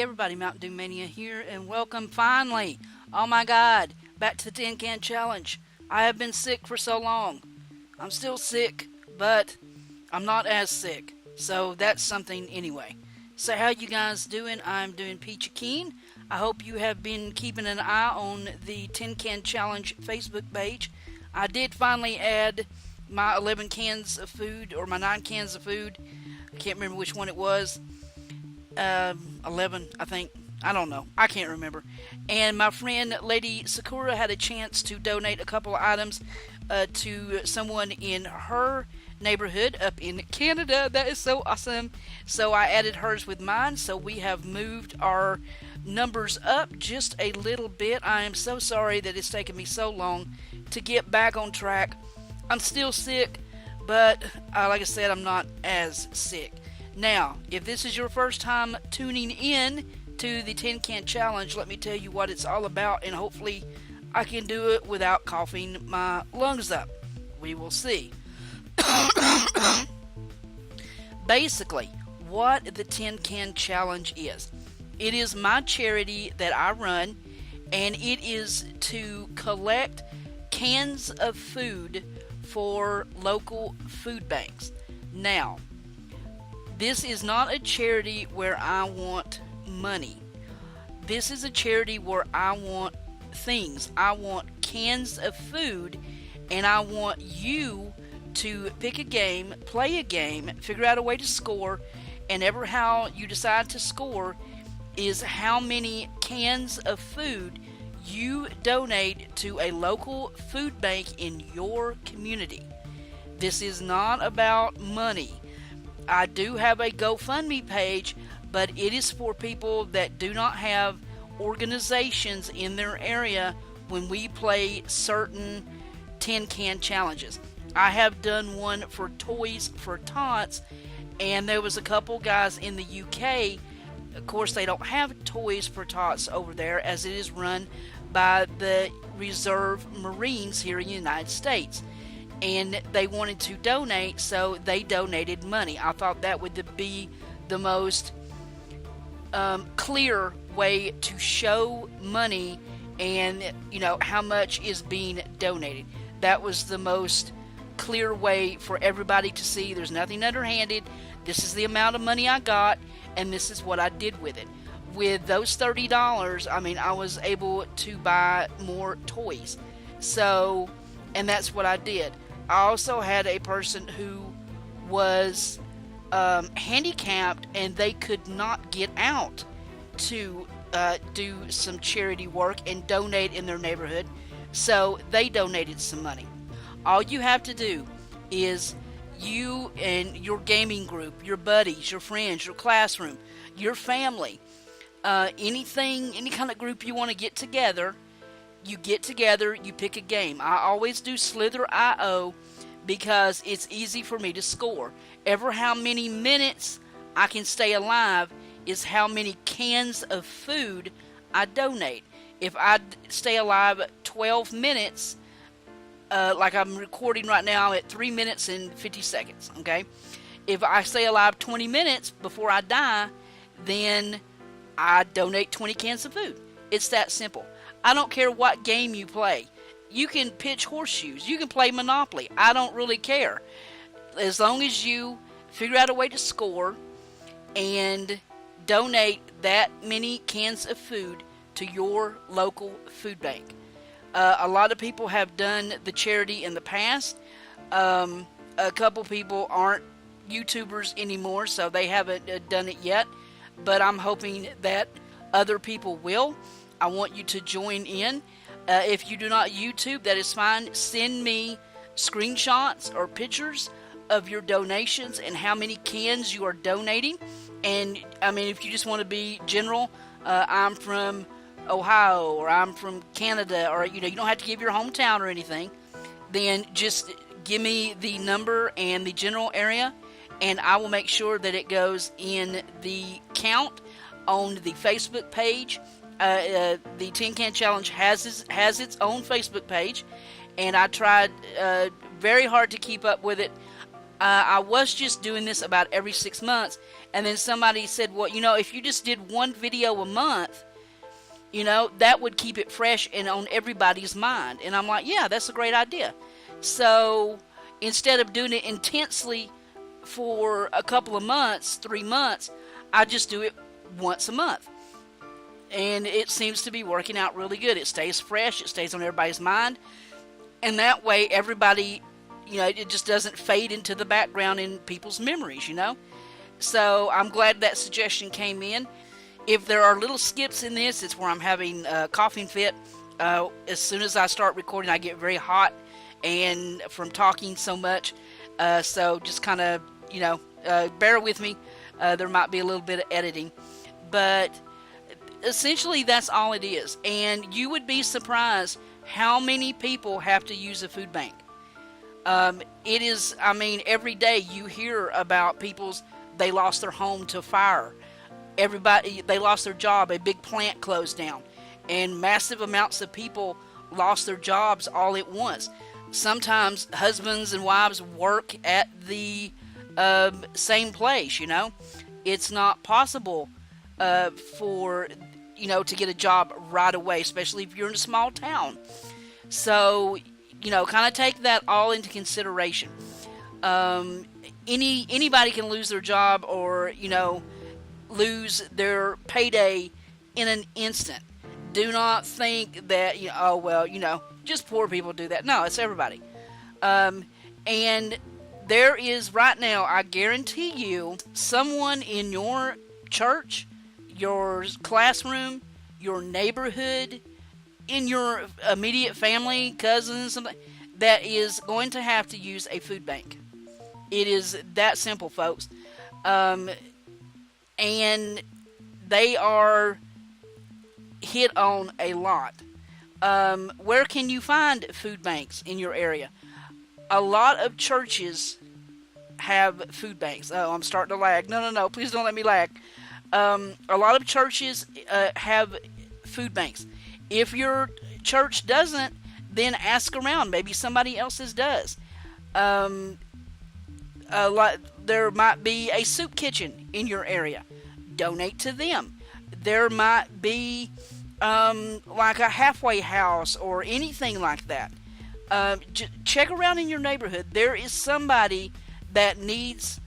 Hey everybody, Mntdewmania here, and welcome finally, oh my god, back to the Tin Can Challenge. I have been sick for so long. I'm still sick, but I'm not as sick, so that's something anyway. So how you guys doing? I'm doing peachy keen. I hope you have been keeping an eye on the Tin Can Challenge Facebook page. I did finally add my 11 cans of food, or my 9 cans of food. I can't remember which one it was. 11, I think. I don't know. I can't remember. And my friend Lady Sakura had a chance to donate a couple of items to someone in her neighborhood up in Canada. That is so awesome. So I added hers with mine. So we have moved our numbers up just a little bit. I am so sorry that it's taken me so long to get back on track. I'm still sick, but like I said, I'm not as sick. Now, if this is your first time tuning in to the Tin Can Challenge, let me tell you what it's all about, and hopefully I can do it without coughing my lungs up. We will see. Basically, what the Tin Can Challenge is. It is my charity that I run, and it is to collect cans of food for local food banks. Now, this is not a charity where I want money. This is a charity where I want things. I want cans of food, and I want you to pick a game, play a game, figure out a way to score, and ever how you decide to score is how many cans of food you donate to a local food bank in your community. This is not about money. I do have a GoFundMe page, but it is for people that do not have organizations in their area when we play certain tin can challenges. I have done one for Toys for Tots, and there was a couple guys in the UK. Of course, they don't have Toys for Tots over there, as it is run by the Reserve Marines here in the United States. And they wanted to donate, so they donated money. I thought that would be the most clear way to show money and, how much is being donated. That was the most clear way for everybody to see. There's nothing underhanded. This is the amount of money I got, and this is what I did with it. With those $30, I was able to buy more toys. So, and that's what I did. I also had a person who was handicapped, and they could not get out to do some charity work and donate in their neighborhood, so they donated some money. All you have to do is you and your gaming group, your buddies, your friends, your classroom, your family, any kind of group you want to get together. You get together, you pick a game. I always do Slither.io because it's easy for me to score. Ever how many minutes I can stay alive is how many cans of food I donate. If I stay alive 12 minutes, like I'm recording right now at 3 minutes and 50 seconds, okay? If I stay alive 20 minutes before I die, then I donate 20 cans of food. It's that simple. I don't care what game you play. You can pitch horseshoes. You can play Monopoly. I don't really care. As long as you figure out a way to score and donate that many cans of food to your local food bank. A lot of people have done the charity in the past. A couple people aren't YouTubers anymore, so they haven't done it yet. But I'm hoping that other people will. I want you to join in. If you do not YouTube, that is fine. Send me screenshots or pictures of your donations and how many cans you are donating. And if you just want to be general, I'm from Ohio, or I'm from Canada, or you don't have to give your hometown or anything. Then just give me the number and the general area, and I will make sure that it goes in the count on the Facebook page. The Tin Can Challenge has its own Facebook page, and I tried very hard to keep up with it. I was just doing this about every 6 months, And then somebody said, well, if you just did one video a month, that would keep it fresh and on everybody's mind. And I'm like, yeah, that's a great idea. So instead of doing it intensely for a couple of months, 3 months, I just do it once a month. And it seems to be working out really good. It stays fresh. It stays on everybody's mind. And that way, everybody, it just doesn't fade into the background in people's memories, So I'm glad that suggestion came in. If there are little skips in this, it's where I'm having a coughing fit. As soon as I start recording, I get very hot and from talking so much. So just kind of, bear with me. There might be a little bit of editing. But essentially, that's all it is. And you would be surprised how many people have to use a food bank. It is, every day you hear about they lost their home to fire. They lost their job. A big plant closed down. And massive amounts of people lost their jobs all at once. Sometimes husbands and wives work at the same place, It's not possible for, to get a job right away, especially if you're in a small town. So, kind of take that all into consideration. Anybody can lose their job or, lose their payday in an instant. Do not think that, just poor people do that. No, it's everybody. And there is right now, I guarantee you, someone in your church, your classroom, your neighborhood, in your immediate family, cousins, something, that is going to have to use a food bank. It is that simple, folks. And they are hit on a lot. Where can you find food banks in your area? A lot of churches have food banks. Oh, I'm starting to lag. No, please don't let me lag. A lot of churches have food banks. If your church doesn't, then ask around. Maybe somebody else's does. There might be a soup kitchen in your area. Donate to them. There might be like a halfway house or anything like that. Check around in your neighborhood. There is somebody that needs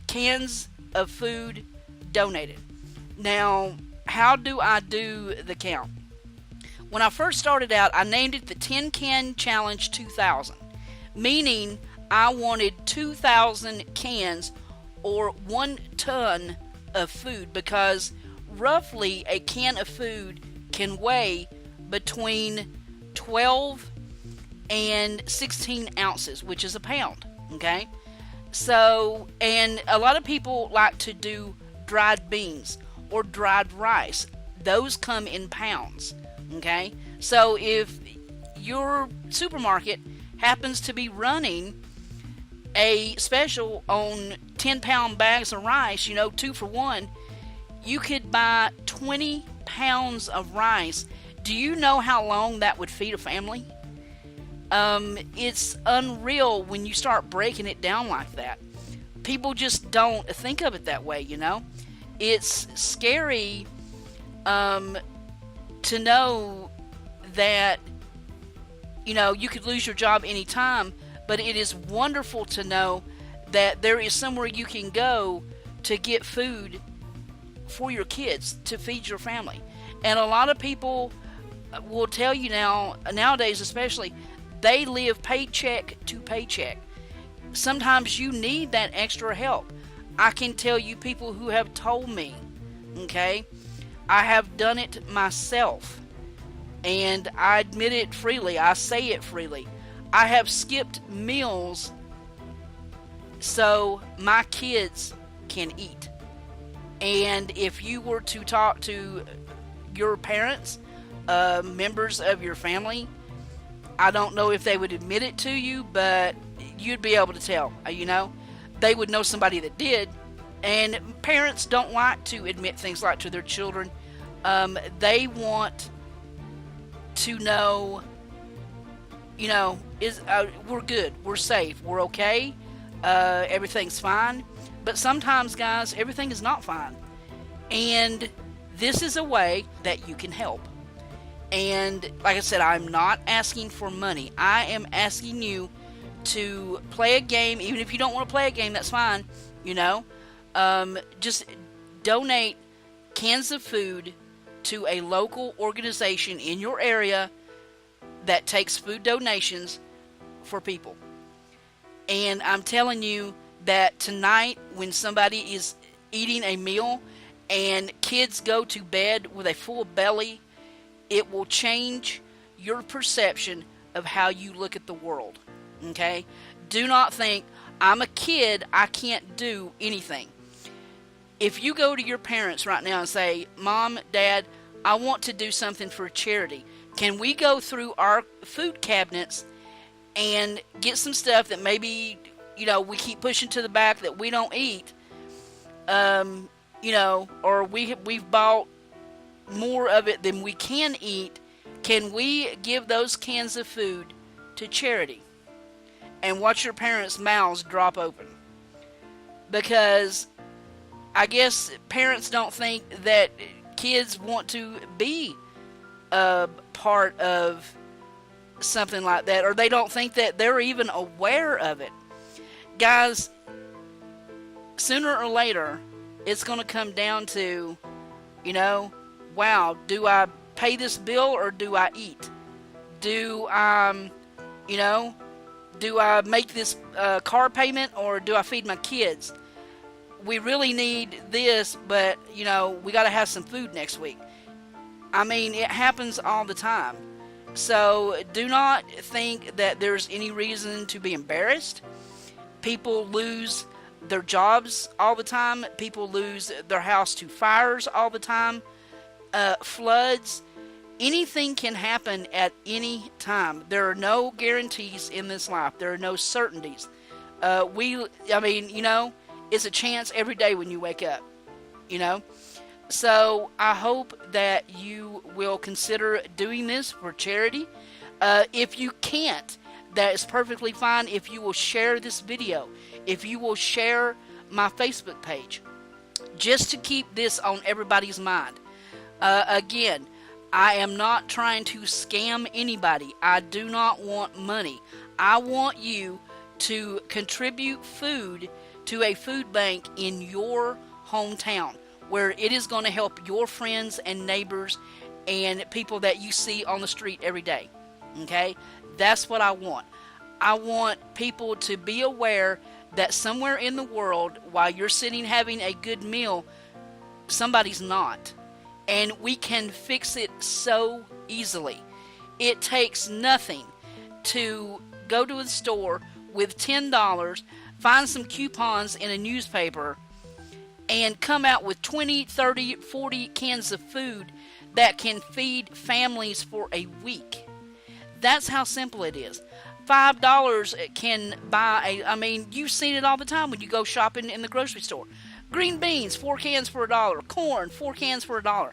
cans of food donated. Now, how do I do the count? When I first started out, I named it the 10 Can Challenge 2000, meaning I wanted 2,000 cans or 1 ton of food, because roughly a can of food can weigh between 12 and 16 ounces, which is a pound, okay? So, and a lot of people like to do dried beans or dried rice. Those come in pounds, okay? So if your supermarket happens to be running a special on 10-pound bags of rice, 2 for 1, you could buy 20 pounds of rice. Do you know how long that would feed a family? It's unreal when you start breaking it down like that. People just don't think of it that way, It's scary to know that, you could lose your job anytime, but it is wonderful to know that there is somewhere you can go to get food for your kids, to feed your family. And a lot of people will tell you nowadays especially, they live paycheck to paycheck. Sometimes you need that extra help. I can tell you people who have told me, okay, I have done it myself, and I admit it freely. I say it freely. I have skipped meals so my kids can eat. And if you were to talk to your parents, members of your family, I don't know if they would admit it to you, but you'd be able to tell, They would know somebody that did. And parents don't like to admit things like to their children. They want to know, we're good, we're safe, we're okay, everything's fine. But sometimes, guys, everything is not fine. And this is a way that you can help. And like I said, I'm not asking for money. I am asking you to play a game. Even if you don't want to play a game, that's fine. You know, just donate cans of food to a local organization in your area that takes food donations for people. And I'm telling you that tonight, when somebody is eating a meal and kids go to bed with a full belly, it will change your perception of how you look at the world. Okay? Do not think, I'm a kid, I can't do anything. If you go to your parents right now and say, Mom, Dad, I want to do something for charity. Can we go through our food cabinets and get some stuff that maybe, we keep pushing to the back that we don't eat, or we've bought more of it than we can eat. Can we give those cans of food to charity? And watch your parents' mouths drop open. Because I guess parents don't think that kids want to be a part of something like that, or they don't think that they're even aware of it. Guys, sooner or later, it's going to come down to, wow, do I pay this bill or do I eat? Do I make this car payment or do I feed my kids? We really need this, but, we got to have some food next week. I mean, it happens all the time. So do not think that there's any reason to be embarrassed. People lose their jobs all the time. People lose their house to fires all the time. Floods. Anything can happen at any time. There are no guarantees in this life. There are no certainties. It's a chance every day when you wake up, So I hope that you will consider doing this for charity. If you can't, that is perfectly fine. If you will share this video, if you will share my Facebook page, just to keep this on everybody's mind. Again, I am not trying to scam anybody. I do not want money. I want you to contribute food to a food bank in your hometown, where it is going to help your friends and neighbors and people that you see on the street every day. Okay? That's what I want. I want people to be aware that somewhere in the world, while you're sitting having a good meal, somebody's not. And we can fix it so easily. It takes nothing to go to the store with $10, find some coupons in a newspaper, and come out with 20, 30, 40 cans of food that can feed families for a week. That's how simple it is. $5 can buy you've seen it all the time when you go shopping in the grocery store. Green beans, 4 cans for $1. Corn, 4 cans for $1.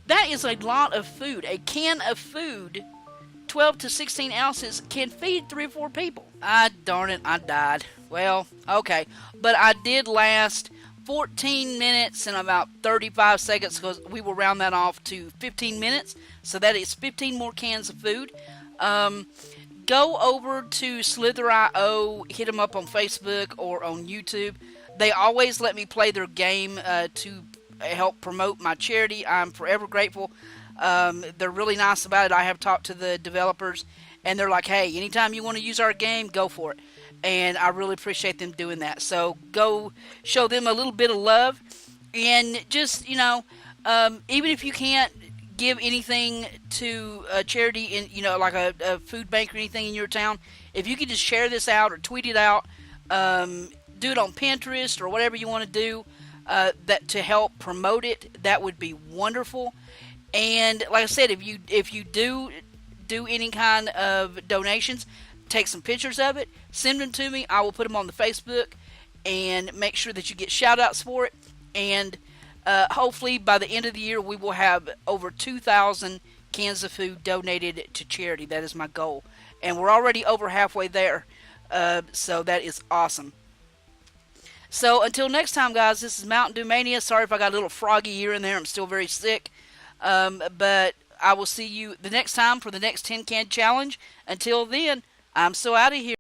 That is a lot of food. A can of food, 12 to 16 ounces, can feed 3 or 4 people. Darn it, I died. Well, okay. But I did last 14 minutes and about 35 seconds, because we will round that off to 15 minutes. So that is 15 more cans of food. Go over to Slither.io, hit them up on Facebook or on YouTube. They always let me play their game to help promote my charity. I'm forever grateful. They're really nice about it. I have talked to the developers, and they're like, hey, anytime you want to use our game, go for it. And I really appreciate them doing that. So go show them a little bit of love. And just, even if you can't give anything to a charity in, like a food bank or anything in your town, if you could just share this out or tweet it out, do it on Pinterest or whatever you want to do, that to help promote it, that would be wonderful. And like I said, if you do any kind of donations, take some pictures of it, send them to me. I will put them on the Facebook and make sure that you get shout outs for it. And hopefully by the end of the year, we will have over 2,000 cans of food donated to charity. That is my goal. And we're already over halfway there. So that is awesome. So until next time, guys, this is Mntdewmania. Sorry if I got a little froggy here and there. I'm still very sick. But I will see you the next time for the next tin can challenge. Until then, I'm so out of here.